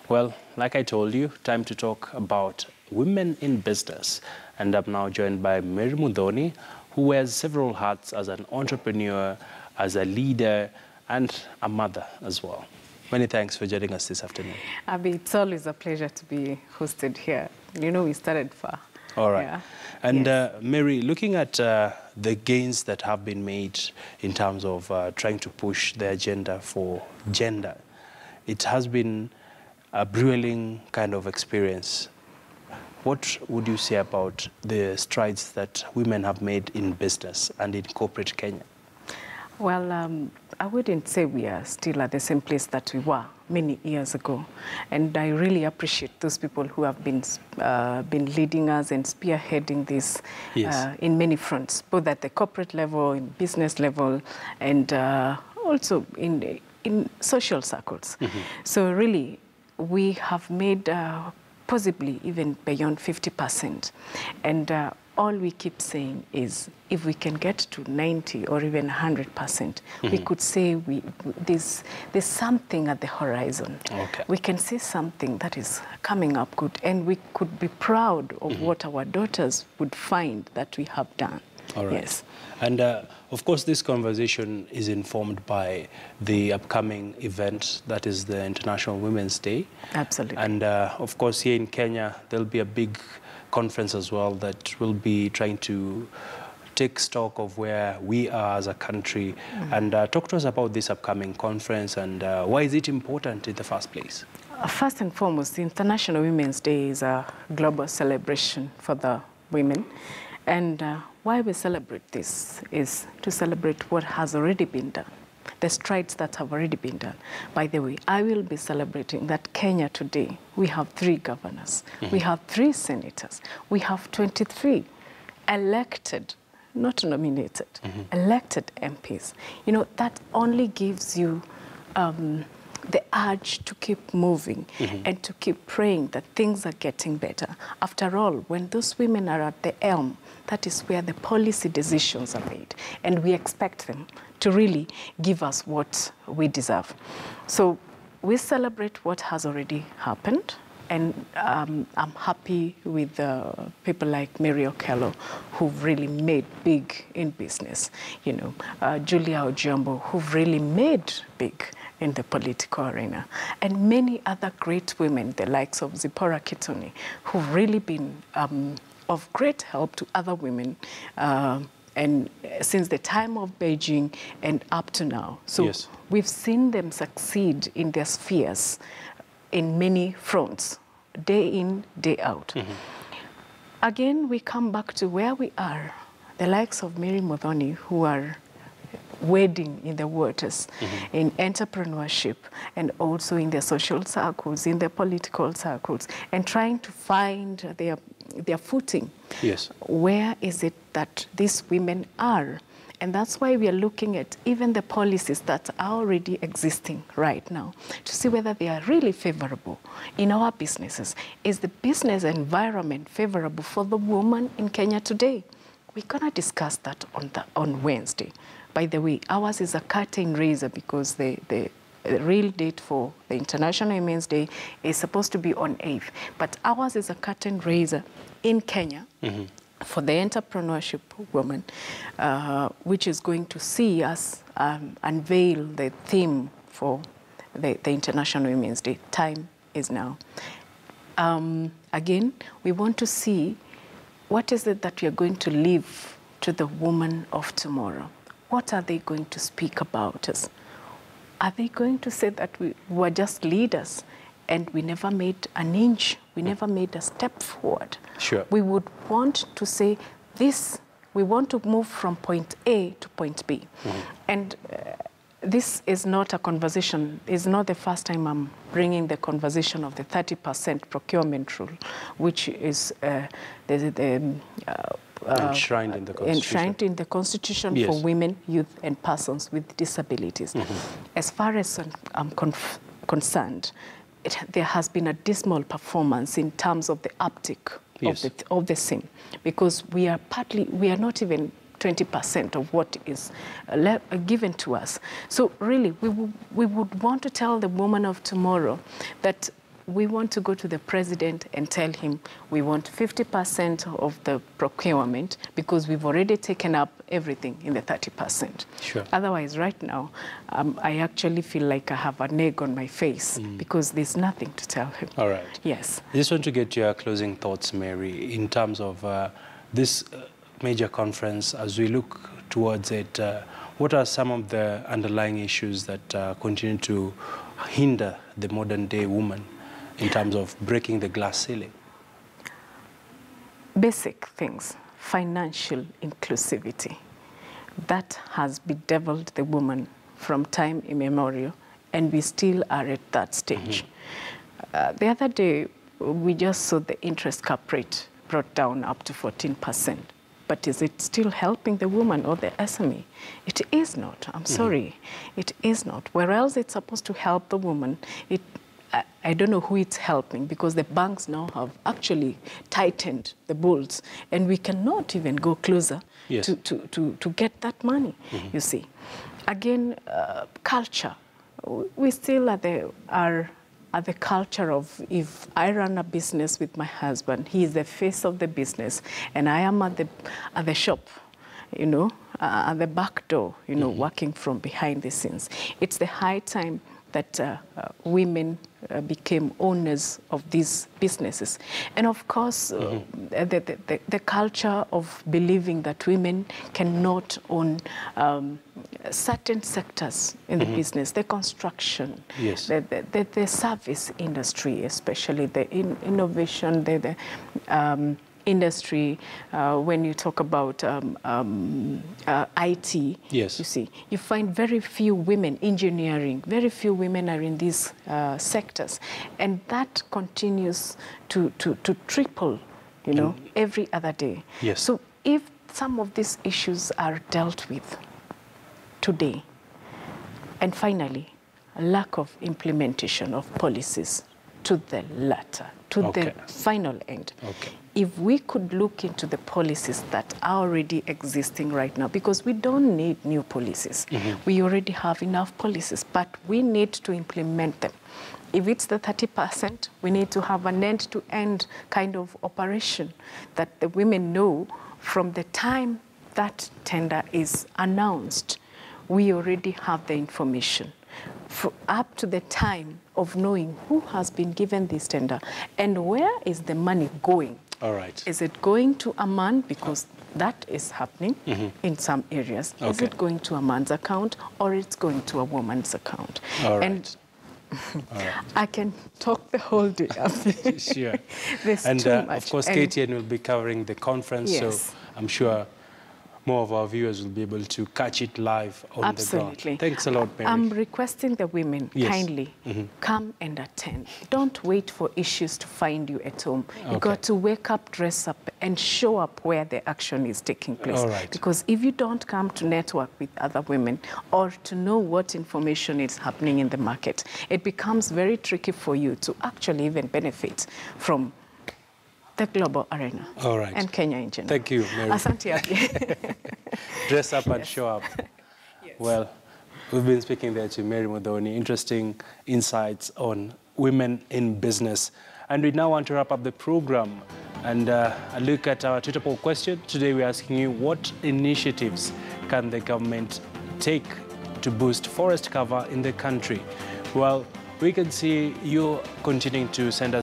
Well, like I told you, time to talk about women in business. And I'm now joined by Mary Muthoni, who wears several hats as an entrepreneur, as a leader, and a mother as well. Many thanks for joining us this afternoon. Abby, it's always a pleasure to be hosted here. You know, we started far. All right. Yeah. And Yes. Mary, looking at the gains that have been made in terms of trying to push the agenda for gender, it has been a grueling kind of experience. What would you say about the strides that women have made in business and in corporate Kenya? Well, I wouldn't say we are still at the same place that we were many years ago. And I really appreciate those people who have been leading us and spearheading this Yes. In many fronts, both at the corporate level, in business level, and also in social circles. Mm-hmm. So really, we have made possibly even beyond 50%. And all we keep saying is if we can get to 90 or even 100%, we could say there's something at the horizon. Okay. We can see something that is coming up good, and we could be proud of what our daughters would find that we have done. All right. Yes. And of course, this conversation is informed by the upcoming event that is the International Women's Day. Absolutely. And of course, here in Kenya, there'll be a big conference as well that will be trying to take stock of where we are as a country. And talk to us about this upcoming conference and why is it important in the first place? First and foremost, the International Women's Day is a global celebration for the women. And why we celebrate this is to celebrate what has already been done, the strides that have already been done. By the way, I will be celebrating that Kenya today, we have 3 governors, we have 3 senators, we have 23 elected, not nominated, elected MPs. You know, that only gives you the urge to keep moving and to keep praying that things are getting better. After all, when those women are at the helm, that is where the policy decisions are made. And we expect them to really give us what we deserve. So we celebrate what has already happened. And I'm happy with people like Mary Okello, who've really made big in business. You know, Julia Ojambo, who've really made big in the political arena. And many other great women, the likes of Zipporah Kitone, who've really been of great help to other women and since the time of Beijing and up to now. So Yes. we've seen them succeed in their spheres in many fronts, day in, day out. Again, we come back to where we are, the likes of Mary Muthoni, who are wading in the waters, in entrepreneurship, and also in the social circles, in the political circles, and trying to find their footing. Yes. Where is it that these women are? And that's why we are looking at even the policies that are already existing right now to see whether they are really favorable in our businesses. Is the business environment favorable for the woman in Kenya today? We're going to discuss that on Wednesday. By the way, ours is a curtain raiser because the real date for the International Women's Day is supposed to be on 8th. But ours is a curtain raiser in Kenya for the entrepreneurship woman, which is going to see us unveil the theme for the International Women's Day. Time is now. Again, we want to see what is it that we are going to leave to the woman of tomorrow. What are they going to speak about us? Are they going to say that we were just leaders and we never made an inch, we never made a step forward? Sure. We would want to say this, we want to move from point A to point B. And this is not a conversation, it's not the first time I'm bringing the conversation of the 30% procurement rule, which is enshrined in the Constitution. Enshrined in the Constitution Yes. for women, youth, and persons with disabilities. As far as I'm concerned, there has been a dismal performance in terms of the uptick Yes. of the same, because we are not even 20% of what is given to us. So really, we would want to tell the woman of tomorrow that we want to go to the president and tell him we want 50% of the procurement because we've already taken up everything in the 30%. Sure. Otherwise, right now, I actually feel like I have an egg on my face because there's nothing to tell him. All right. Yes. I just want to get your closing thoughts, Mary, in terms of this major conference. As we look towards it, what are some of the underlying issues that continue to hinder the modern-day woman in terms of breaking the glass ceiling? Basic things, financial inclusivity. That has bedeviled the woman from time immemorial, and we still are at that stage. The other day, we just saw the interest cap rate brought down up to 14%. But is it still helping the woman or the SME? It is not. I'm sorry. It is not. Where else it's supposed to help the woman, I don't know who it's helping, because the banks now have actually tightened the bolts, and we cannot even go closer to get that money, you see. Again, culture. We still are the culture of, if I run a business with my husband, he is the face of the business, and I am at the shop, you know, at the back door, you know, working from behind the scenes. It's the high time that women became owners of these businesses. And of course, the culture of believing that women cannot own certain sectors in the business, the construction, the service industry, especially the innovation, the industry, when you talk about IT, you see, you find very few women, engineering, very few women are in these sectors. And that continues to triple, you know, every other day. So if some of these issues are dealt with today, and finally, a lack of implementation of policies to the latter, to the final end. If we could look into the policies that are already existing right now, because we don't need new policies. We already have enough policies, but we need to implement them. If it's the 30%, we need to have an end-to-end kind of operation that the women know from the time that tender is announced, we already have the information. Up to the time of knowing who has been given this tender and where is the money going. All right. Is it going to a man, because that is happening in some areas. Is it going to a man's account, or it's going to a woman's account? All right. And I can talk the whole day. Sure. There's and too much. Of course, KTN will be covering the conference, so I'm sure more of our viewers will be able to catch it live on the ground. Thanks a lot, Mary. I'm requesting the women kindly come and attend. Don't wait for issues to find you at home. You got to wake up, dress up, and show up where the action is taking place. Because if you don't come to network with other women or to know what information is happening in the market, it becomes very tricky for you to actually even benefit from the global arena. And Kenya in general. Thank you, Mary. Asante. Dress up and show up. Well, we've been speaking there to Mary Muthoni. Interesting insights on women in business. And we now want to wrap up the program and look at our Twitter poll question. Today we're asking you, what initiatives can the government take to boost forest cover in the country? Well, we can see you continuing to send us